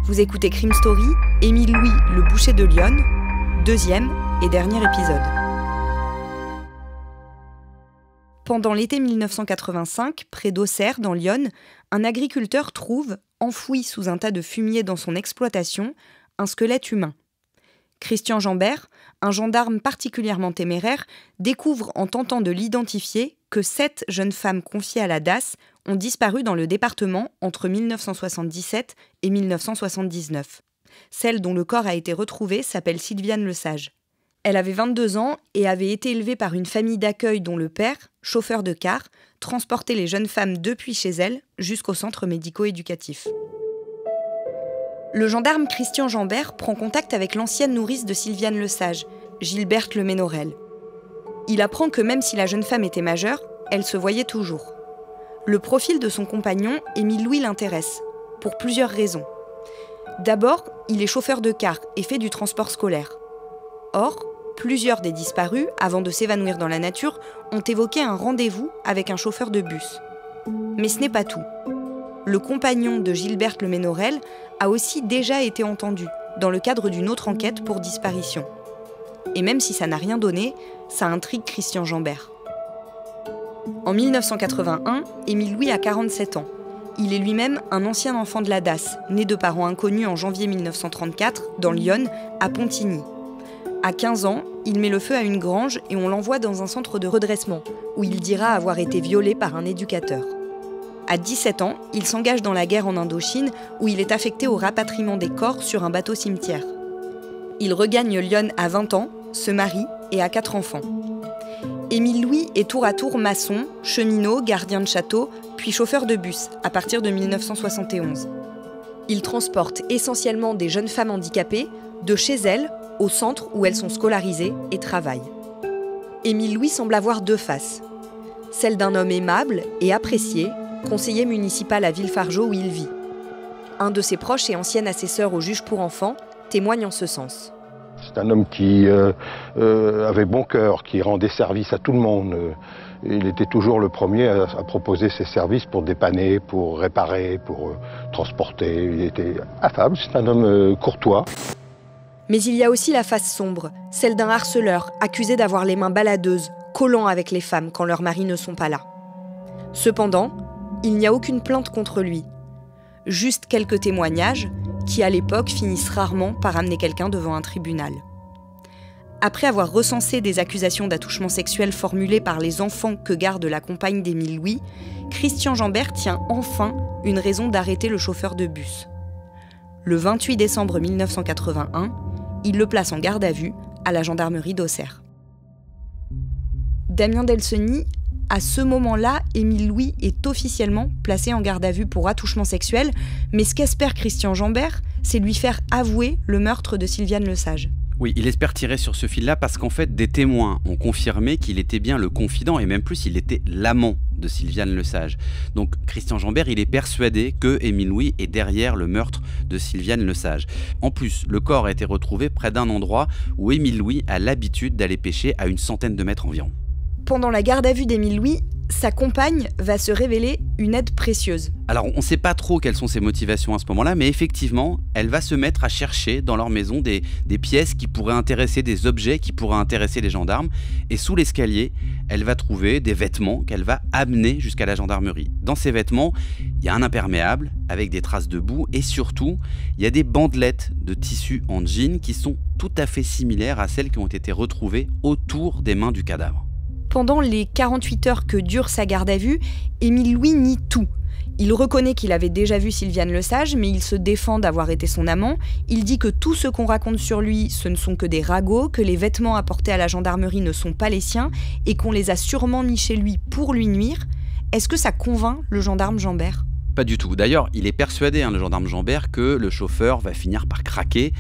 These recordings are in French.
Vous écoutez Crime Story, Émile Louis, le boucher de Lyon, deuxième et dernier épisode. Pendant l'été 1985, près d'Auxerre, dans Lyon, un agriculteur trouve, enfoui sous un tas de fumier dans son exploitation, un squelette humain. Christian Jambert, un gendarme particulièrement téméraire, découvre en tentant de l'identifier que 7 jeunes femmes confiées à la DAS ont disparu dans le département entre 1977 et 1979. Celle dont le corps a été retrouvé s'appelle Sylviane Lesage. Elle avait 22 ans et avait été élevée par une famille d'accueil dont le père, chauffeur de car, transportait les jeunes femmes depuis chez elle jusqu'au centre médico-éducatif. Le gendarme Christian Jambert prend contact avec l'ancienne nourrice de Sylviane Lesage, Gilberte Leménorel. Il apprend que même si la jeune femme était majeure, elle se voyait toujours. Le profil de son compagnon, Émile Louis, l'intéresse, pour plusieurs raisons. D'abord, il est chauffeur de car et fait du transport scolaire. Or, plusieurs des disparus, avant de s'évanouir dans la nature, ont évoqué un rendez-vous avec un chauffeur de bus. Mais ce n'est pas tout. Le compagnon de Gilberte Leménorel a aussi déjà été entendu, dans le cadre d'une autre enquête pour disparition. Et même si ça n'a rien donné, ça intrigue Christian Jambert. En 1981, Émile Louis a 47 ans. Il est lui-même un ancien enfant de la DAS, né de parents inconnus en janvier 1934, dans Lyon, à Pontigny. À 15 ans, il met le feu à une grange et on l'envoie dans un centre de redressement, où il dira avoir été violé par un éducateur. À 17 ans, il s'engage dans la guerre en Indochine, où il est affecté au rapatriement des corps sur un bateau cimetière. Il regagne Lyon à 20 ans, se marie et a 4 enfants. Émile Louis est tour à tour maçon, cheminot, gardien de château, puis chauffeur de bus, à partir de 1971. Il transporte essentiellement des jeunes femmes handicapées, de chez elles, au centre où elles sont scolarisées et travaillent. Émile Louis semble avoir deux faces. Celle d'un homme aimable et apprécié, conseiller municipal à Villefargeau où il vit. Un de ses proches et ancien assesseur au juge pour enfants témoigne en ce sens. C'est un homme qui avait bon cœur, qui rendait service à tout le monde. Il était toujours le premier à proposer ses services pour dépanner, pour réparer, pour transporter. Il était affable, c'est un homme courtois. Mais il y a aussi la face sombre, celle d'un harceleur accusé d'avoir les mains baladeuses, collant avec les femmes quand leurs maris ne sont pas là. Cependant, il n'y a aucune plainte contre lui. Juste quelques témoignages qui, à l'époque, finissent rarement par amener quelqu'un devant un tribunal. Après avoir recensé des accusations d'attouchement sexuel formulées par les enfants que garde la compagne d'Émile Louis, Christian Jambert tient enfin une raison d'arrêter le chauffeur de bus. Le 28 décembre 1981, il le place en garde à vue à la gendarmerie d'Auxerre. Damien Delceni, à ce moment-là, Émile Louis est officiellement placé en garde à vue pour attouchement sexuel, mais ce qu'espère Christian Jambert, c'est lui faire avouer le meurtre de Sylviane Lesage. Oui, il espère tirer sur ce fil-là parce qu'en fait, des témoins ont confirmé qu'il était bien le confident et même plus, il était l'amant de Sylviane Lesage. Donc Christian Jambert, il est persuadé que Émile Louis est derrière le meurtre de Sylviane Lesage. En plus, le corps a été retrouvé près d'un endroit où Émile Louis a l'habitude d'aller pêcher à une centaine de mètres environ. Pendant la garde à vue d'Émile Louis, sa compagne va se révéler une aide précieuse. Alors, on ne sait pas trop quelles sont ses motivations à ce moment-là, mais effectivement, elle va se mettre à chercher dans leur maison des pièces qui pourraient intéresser, des objets qui pourraient intéresser les gendarmes. Et sous l'escalier, elle va trouver des vêtements qu'elle va amener jusqu'à la gendarmerie. Dans ces vêtements, il y a un imperméable avec des traces de boue et surtout, il y a des bandelettes de tissu en jean qui sont tout à fait similaires à celles qui ont été retrouvées autour des mains du cadavre. Pendant les 48 heures que dure sa garde à vue, Émile Louis nie tout. Il reconnaît qu'il avait déjà vu Sylviane Lesage, mais il se défend d'avoir été son amant. Il dit que tout ce qu'on raconte sur lui, ce ne sont que des ragots, que les vêtements apportés à la gendarmerie ne sont pas les siens et qu'on les a sûrement mis chez lui pour lui nuire. Est-ce que ça convainc le gendarme Jambert ? Pas du tout. D'ailleurs, il est persuadé, le gendarme Jambert, que le chauffeur va finir par craquer.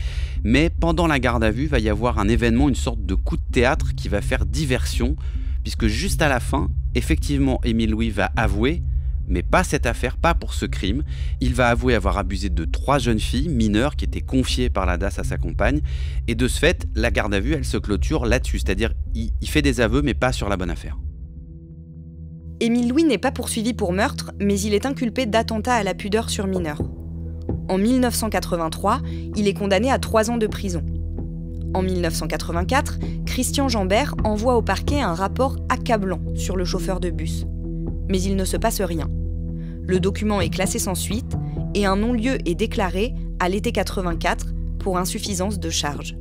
Mais pendant la garde à vue, va y avoir un événement, une sorte de coup de théâtre qui va faire diversion, puisque juste à la fin, effectivement, Émile Louis va avouer, mais pas cette affaire, pas pour ce crime. Il va avouer avoir abusé de 3 jeunes filles mineures qui étaient confiées par la DAS à sa compagne. Et de ce fait, la garde à vue, elle se clôture là-dessus. C'est-à-dire, il fait des aveux, mais pas sur la bonne affaire. Émile Louis n'est pas poursuivi pour meurtre, mais il est inculpé d'attentat à la pudeur sur mineur. En 1983, il est condamné à 3 ans de prison. En 1984, Christian Jambert envoie au parquet un rapport accablant sur le chauffeur de bus. Mais il ne se passe rien. Le document est classé sans suite et un non-lieu est déclaré à l'été 84 pour insuffisance de charge.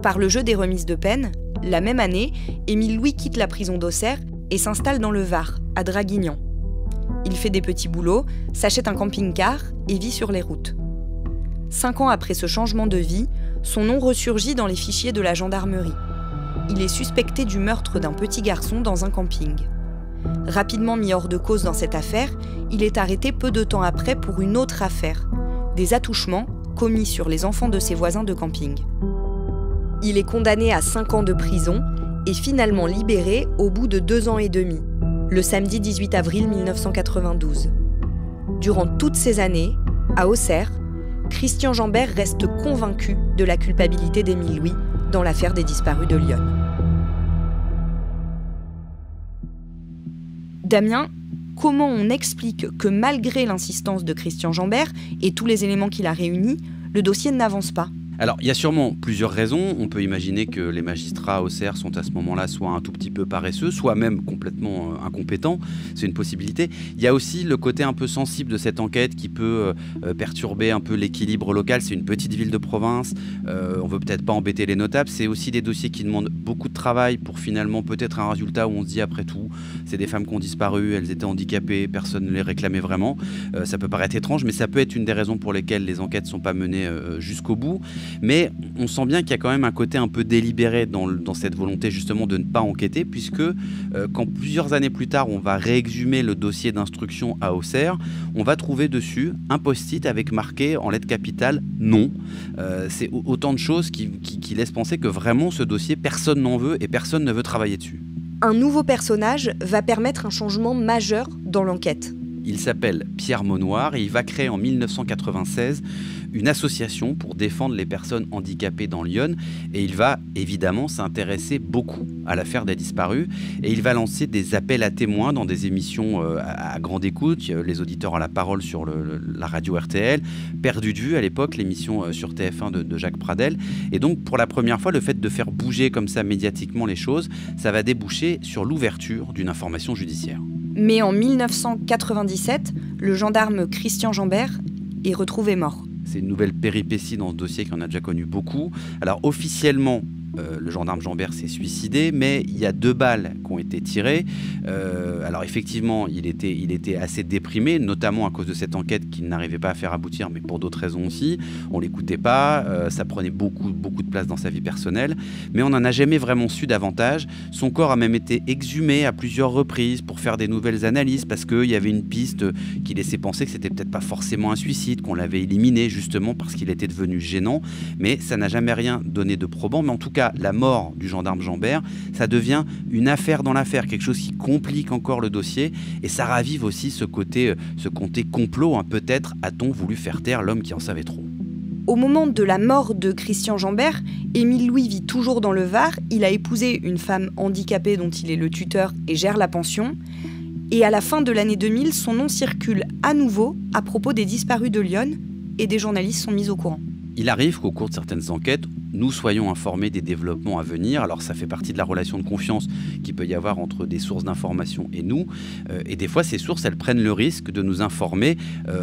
Par le jeu des remises de peine, la même année, Émile Louis quitte la prison d'Auxerre et s'installe dans le Var, à Draguignan. Il fait des petits boulots, s'achète un camping-car et vit sur les routes. 5 ans après ce changement de vie, son nom ressurgit dans les fichiers de la gendarmerie. Il est suspecté du meurtre d'un petit garçon dans un camping. Rapidement mis hors de cause dans cette affaire, il est arrêté peu de temps après pour une autre affaire, des attouchements commis sur les enfants de ses voisins de camping. Il est condamné à 5 ans de prison et finalement libéré au bout de 2 ans et demi, le samedi 18 avril 1992. Durant toutes ces années, à Auxerre, Christian Jambert reste convaincu de la culpabilité d'Émile Louis dans l'affaire des disparus de Lyon. Damien, comment on explique que malgré l'insistance de Christian Jambert et tous les éléments qu'il a réunis, le dossier n'avance pas ? Alors, il y a sûrement plusieurs raisons. On peut imaginer que les magistrats à Auxerre sont à ce moment-là soit un tout petit peu paresseux, soit même complètement incompétents. C'est une possibilité. Il y a aussi le côté un peu sensible de cette enquête qui peut perturber un peu l'équilibre local. C'est une petite ville de province. On veut peut-être pas embêter les notables. C'est aussi des dossiers qui demandent beaucoup de travail pour finalement peut-être un résultat où on se dit après tout, c'est des femmes qui ont disparu, elles étaient handicapées, personne ne les réclamait vraiment. Ça peut paraître étrange, mais ça peut être une des raisons pour lesquelles les enquêtes ne sont pas menées jusqu'au bout. Mais on sent bien qu'il y a quand même un côté un peu délibéré dans cette volonté justement de ne pas enquêter, puisque quand plusieurs années plus tard on va réexhumer le dossier d'instruction à Auxerre, on va trouver dessus un post-it avec marqué en lettres capitales « non ». C'est autant de choses qui laissent penser que vraiment ce dossier, personne n'en veut et personne ne veut travailler dessus. Un nouveau personnage va permettre un changement majeur dans l'enquête. Il s'appelle Pierre Maunoir et il va créer en 1996 une association pour défendre les personnes handicapées dans Lyon, et il va évidemment s'intéresser beaucoup à l'affaire des disparus, et il va lancer des appels à témoins dans des émissions à grande écoute. Les auditeurs ont la parole sur la radio RTL, Perdu de vue à l'époque, l'émission sur TF1 de Jacques Pradel, et donc pour la première fois le fait de faire bouger comme ça médiatiquement les choses, ça va déboucher sur l'ouverture d'une information judiciaire. Mais en 1997, le gendarme Christian Jambert est retrouvé mort. C'est une nouvelle péripétie dans ce dossier qu'on a déjà connu beaucoup. Alors officiellement, le gendarme Jambert s'est suicidé, mais il y a 2 balles qui ont été tirées. Alors effectivement, il était assez déprimé, notamment à cause de cette enquête qu'il n'arrivait pas à faire aboutir, mais pour d'autres raisons aussi. On l'écoutait pas, ça prenait beaucoup de place dans sa vie personnelle, mais on n'en a jamais vraiment su davantage. Son corps a même été exhumé à plusieurs reprises pour faire des nouvelles analyses, parce qu'il y avait une piste qui laissait penser que c'était peut-être pas forcément un suicide, qu'on l'avait éliminé justement parce qu'il était devenu gênant, mais ça n'a jamais rien donné de probant. Mais en tout cas, la mort du gendarme Jambert, ça devient une affaire dans l'affaire, quelque chose qui complique encore le dossier, et ça ravive aussi ce côté complot. Peut-être a-t-on voulu faire taire l'homme qui en savait trop. Au moment de la mort de Christian Jambert, Émile Louis vit toujours dans le Var. Il a épousé une femme handicapée dont il est le tuteur et gère la pension. Et à la fin de l'année 2000, son nom circule à nouveau à propos des disparus de Lyon, et des journalistes sont mis au courant. Il arrive qu'au cours de certaines enquêtes, nous soyons informés des développements à venir. Alors ça fait partie de la relation de confiance qu'il peut y avoir entre des sources d'information et nous. Et des fois, ces sources, elles prennent le risque de nous informer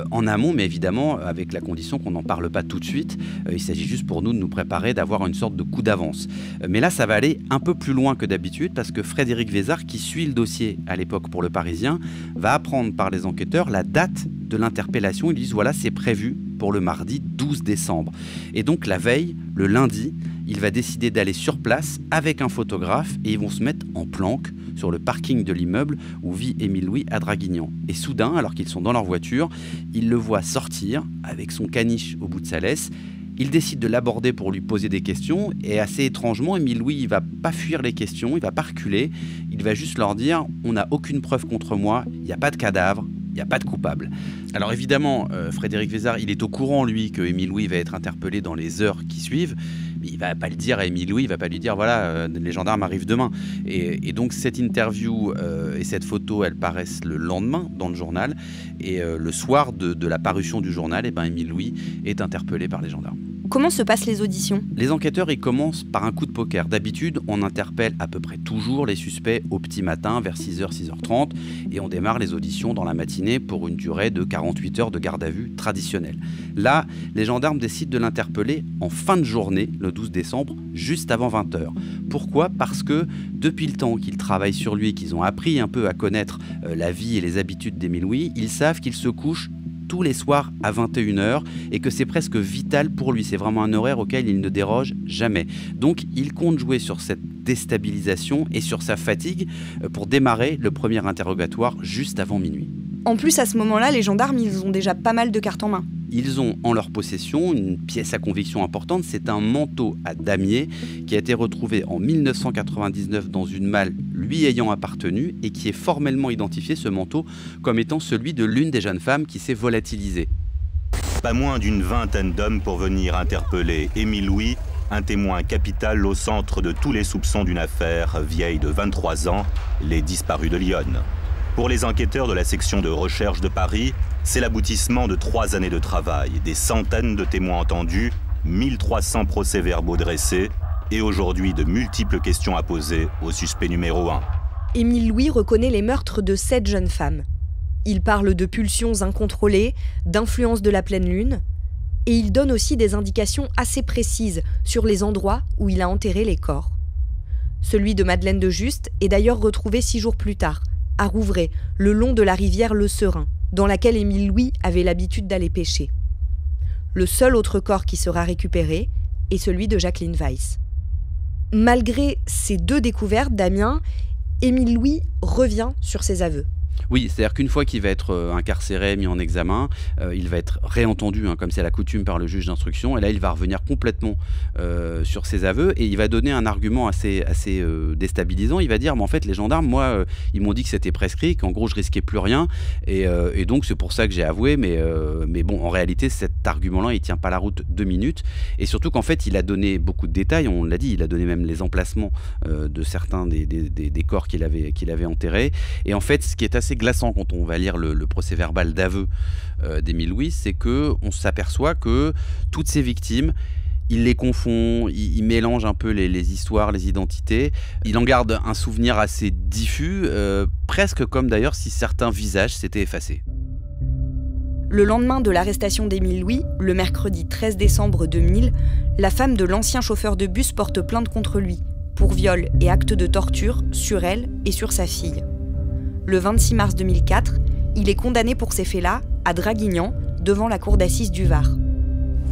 en amont, mais évidemment avec la condition qu'on n'en parle pas tout de suite. Il s'agit juste pour nous de nous préparer, d'avoir une sorte de coup d'avance. Mais là, ça va aller un peu plus loin que d'habitude, parce que Frédéric Vézard, qui suit le dossier à l'époque pour Le Parisien, va apprendre par les enquêteurs la date de l'interpellation. Ils disent voilà, c'est prévu pour le mardi 12 décembre. Et donc la veille, le lundi, il va décider d'aller sur place avec un photographe, et ils vont se mettre en planque sur le parking de l'immeuble où vit Émile Louis à Draguignan. Et soudain, alors qu'ils sont dans leur voiture, ils le voient sortir avec son caniche au bout de sa laisse. Il décide de l'aborder pour lui poser des questions, et assez étrangement, Émile Louis, il va pas fuir les questions, il va pas reculer, il va juste leur dire « on n'a aucune preuve contre moi, il n'y a pas de cadavre, Il n'y a pas de coupable. Alors évidemment, Frédéric Vézard, il est au courant, lui, que Émile Louis va être interpellé dans les heures qui suivent. Mais il ne va pas le dire à Émile Louis, il ne va pas lui dire, voilà, les gendarmes arrivent demain. Et donc cette interview et cette photo, elles paraissent le lendemain dans le journal. Et le soir de la parution du journal, Émile Louis est interpellé par les gendarmes. Comment se passent les auditions ? Les enquêteurs, ils commencent par un coup de poker. D'habitude, on interpelle à peu près toujours les suspects au petit matin, vers 6h, 6h30, et on démarre les auditions dans la matinée pour une durée de 48 heures de garde à vue traditionnelle. Là, les gendarmes décident de l'interpeller en fin de journée, le 12 décembre, juste avant 20h. Pourquoi ? Parce que depuis le temps qu'ils travaillent sur lui, qu'ils ont appris un peu à connaître la vie et les habitudes d'Émile Louis, ils savent qu'il se couche tous les soirs à 21h et que c'est presque vital pour lui. C'est vraiment un horaire auquel il ne déroge jamais. Donc il compte jouer sur cette déstabilisation et sur sa fatigue pour démarrer le premier interrogatoire juste avant minuit. En plus, à ce moment-là, les gendarmes, ils ont déjà pas mal de cartes en main. Ils ont en leur possession une pièce à conviction importante, c'est un manteau à damier qui a été retrouvé en 1999 dans une malle lui ayant appartenu et qui est formellement identifié, ce manteau, comme étant celui de l'une des jeunes femmes qui s'est volatilisée. Pas moins d'une vingtaine d'hommes pour venir interpeller Émile Louis, un témoin capital au centre de tous les soupçons d'une affaire vieille de 23 ans, les disparus de Lyon. Pour les enquêteurs de la section de recherche de Paris, c'est l'aboutissement de 3 années de travail, des centaines de témoins entendus, 1300 procès-verbaux dressés et aujourd'hui de multiples questions à poser au suspect numéro 1. Émile Louis reconnaît les meurtres de 7 jeunes femmes. Il parle de pulsions incontrôlées, d'influence de la pleine lune, et il donne aussi des indications assez précises sur les endroits où il a enterré les corps. Celui de Madeleine de Juste est d'ailleurs retrouvé 6 jours plus tard, à Rouvray, le long de la rivière Le Serein, dans laquelle Émile Louis avait l'habitude d'aller pêcher. Le seul autre corps qui sera récupéré est celui de Jacqueline Weiss. Malgré ces 2 découvertes, Damien, Émile Louis revient sur ses aveux. Oui, c'est-à-dire qu'une fois qu'il va être incarcéré, mis en examen, il va être réentendu, comme c'est la coutume par le juge d'instruction, et là il va revenir complètement sur ses aveux, et il va donner un argument assez déstabilisant. Il va dire, mais en fait les gendarmes, moi, ils m'ont dit que c'était prescrit, qu'en gros je risquais plus rien, et donc c'est pour ça que j'ai avoué, mais bon, en réalité cet argument-là, il tient pas la route 2 minutes, et surtout qu'en fait il a donné beaucoup de détails, on l'a dit, il a donné même les emplacements de certains des corps qu'il avait enterrés, et en fait ce qui est assez glaçant quand on va lire le procès-verbal d'aveu d'Émile Louis, c'est qu'on s'aperçoit que toutes ces victimes, il les confond, il mélange un peu les histoires, les identités. Il en garde un souvenir assez diffus, presque comme d'ailleurs si certains visages s'étaient effacés. Le lendemain de l'arrestation d'Émile Louis, le mercredi 13 décembre 2000, la femme de l'ancien chauffeur de bus porte plainte contre lui pour viol et actes de torture sur elle et sur sa fille. Le 26 mars 2004, il est condamné pour ces faits-là à Draguignan, devant la cour d'assises du Var.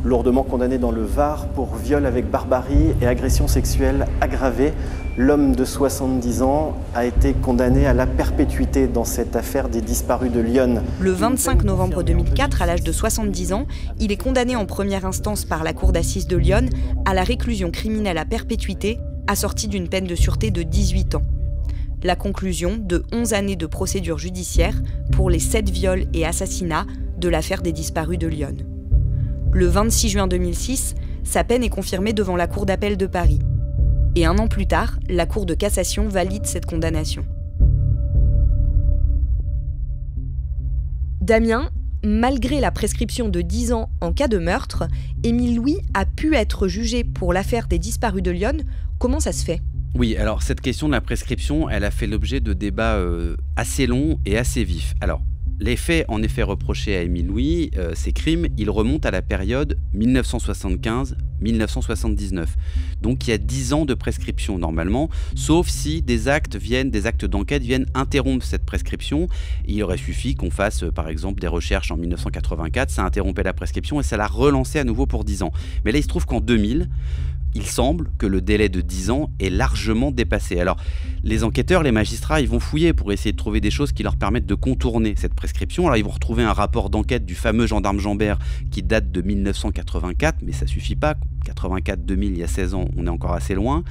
Lourdement condamné dans le Var pour viol avec barbarie et agression sexuelle aggravée, l'homme de 70 ans a été condamné à la perpétuité dans cette affaire des disparus de Lyon. Le 25 novembre 2004, à l'âge de 70 ans, il est condamné en première instance par la cour d'assises de Lyon à la réclusion criminelle à perpétuité, assortie d'une peine de sûreté de 18 ans. La conclusion de 11 années de procédure judiciaire pour les 7 viols et assassinats de l'affaire des disparus de Lyon. Le 26 juin 2006, sa peine est confirmée devant la Cour d'appel de Paris. Et 1 an plus tard, la Cour de cassation valide cette condamnation. Damien, malgré la prescription de 10 ans en cas de meurtre, Émile Louis a pu être jugé pour l'affaire des disparus de Lyon. Comment ça se fait ? Oui, alors cette question de la prescription, elle a fait l'objet de débats assez longs et assez vifs. Alors, les faits en effet reprochés à Émile Louis, ces crimes, ils remontent à la période 1975-1979. Donc il y a 10 ans de prescription normalement, sauf si des actes d'enquête viennent interrompre cette prescription. Il aurait suffi qu'on fasse par exemple des recherches en 1984, ça interrompait la prescription et ça l'a relancé à nouveau pour 10 ans. Mais là il se trouve qu'en 2000, il semble que le délai de 10 ans est largement dépassé. Alors, les enquêteurs, les magistrats, ils vont fouiller pour essayer de trouver des choses qui leur permettent de contourner cette prescription. Alors, ils vont retrouver un rapport d'enquête du fameux gendarme Jambert qui date de 1984, mais ça suffit pas. 84-2000, il y a 16 ans, on est encore assez loin.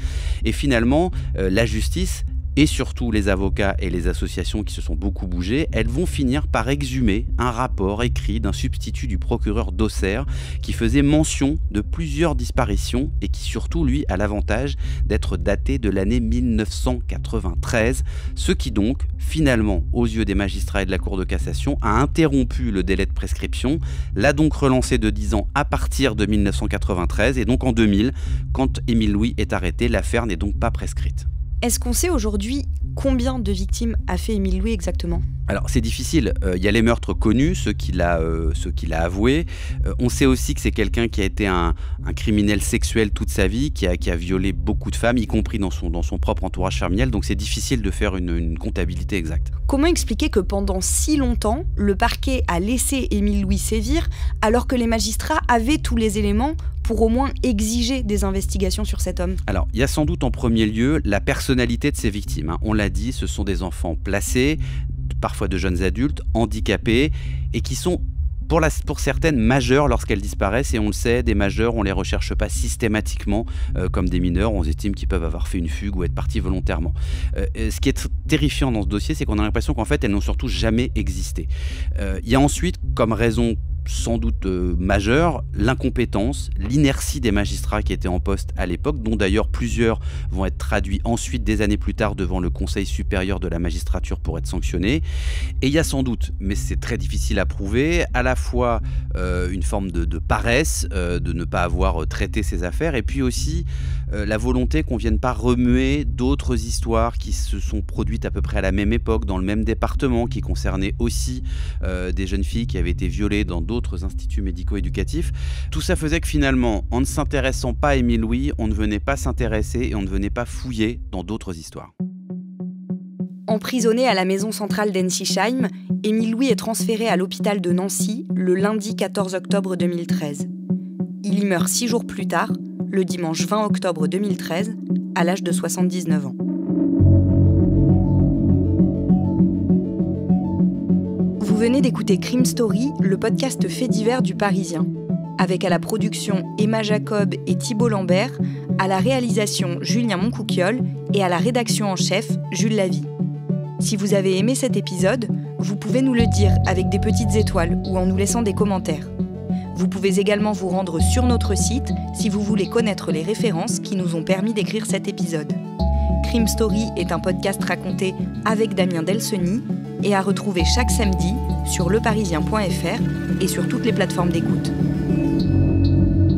Et finalement, la justice, et surtout les avocats et les associations qui se sont beaucoup bougées, elles vont finir par exhumer un rapport écrit d'un substitut du procureur d'Auxerre qui faisait mention de plusieurs disparitions et qui surtout, lui, a l'avantage d'être daté de l'année 1993, ce qui donc, finalement, aux yeux des magistrats et de la Cour de cassation, a interrompu le délai de prescription, l'a donc relancé de 10 ans à partir de 1993, et donc en 2000, quand Émile Louis est arrêté, l'affaire n'est donc pas prescrite. Est-ce qu'on sait aujourd'hui combien de victimes a fait Émile Louis exactement ? Alors c'est difficile, il y a les meurtres connus, ceux qu'il a avoués. On sait aussi que c'est quelqu'un qui a été un criminel sexuel toute sa vie, qui a violé beaucoup de femmes, y compris dans son propre entourage familial, donc c'est difficile de faire une comptabilité exacte. Comment expliquer que pendant si longtemps, le parquet a laissé Émile Louis sévir alors que les magistrats avaient tous les éléments pour au moins exiger des investigations sur cet homme ? Alors, il y a sans doute en premier lieu la personnalité de ces victimes. On l'a dit, ce sont des enfants placés, parfois de jeunes adultes, handicapés, et qui sont pour certaines majeures lorsqu'elles disparaissent, et on le sait, des majeures, on ne les recherche pas systématiquement comme des mineurs, on estime qu'ils peuvent avoir fait une fugue ou être partis volontairement. Ce qui est terrifiant dans ce dossier, c'est qu'on a l'impression qu'en fait, elles n'ont surtout jamais existé. Il y a ensuite, comme raison sans doute majeure, l'incompétence, l'inertie des magistrats qui étaient en poste à l'époque, dont d'ailleurs plusieurs vont être traduits ensuite des années plus tard devant le Conseil supérieur de la magistrature pour être sanctionnés. Et il y a sans doute, mais c'est très difficile à prouver, à la fois une forme de paresse, de ne pas avoir traité ces affaires, et puis aussi la volonté qu'on ne vienne pas remuer d'autres histoires qui se sont produites à peu près à la même époque, dans le même département, qui concernaient aussi des jeunes filles qui avaient été violées dans d'autres instituts médico-éducatifs. Tout ça faisait que finalement, en ne s'intéressant pas à Émile Louis, on ne venait pas s'intéresser et on ne venait pas fouiller dans d'autres histoires. Emprisonné à la maison centrale d'Ensisheim, Émile Louis est transféré à l'hôpital de Nancy le lundi 14 octobre 2013. Il y meurt 6 jours plus tard, le dimanche 20 octobre 2013, à l'âge de 79 ans. Vous venez d'écouter Crime Story, le podcast fait divers du Parisien, avec à la production Emma Jacob et Thibault Lambert, à la réalisation Julien Moncouquiol et à la rédaction en chef Jules Lavie. Si vous avez aimé cet épisode, vous pouvez nous le dire avec des petites étoiles ou en nous laissant des commentaires. Vous pouvez également vous rendre sur notre site si vous voulez connaître les références qui nous ont permis d'écrire cet épisode. Crime Story est un podcast raconté avec Damien Delseny et à retrouver chaque samedi sur leparisien.fr et sur toutes les plateformes d'écoute.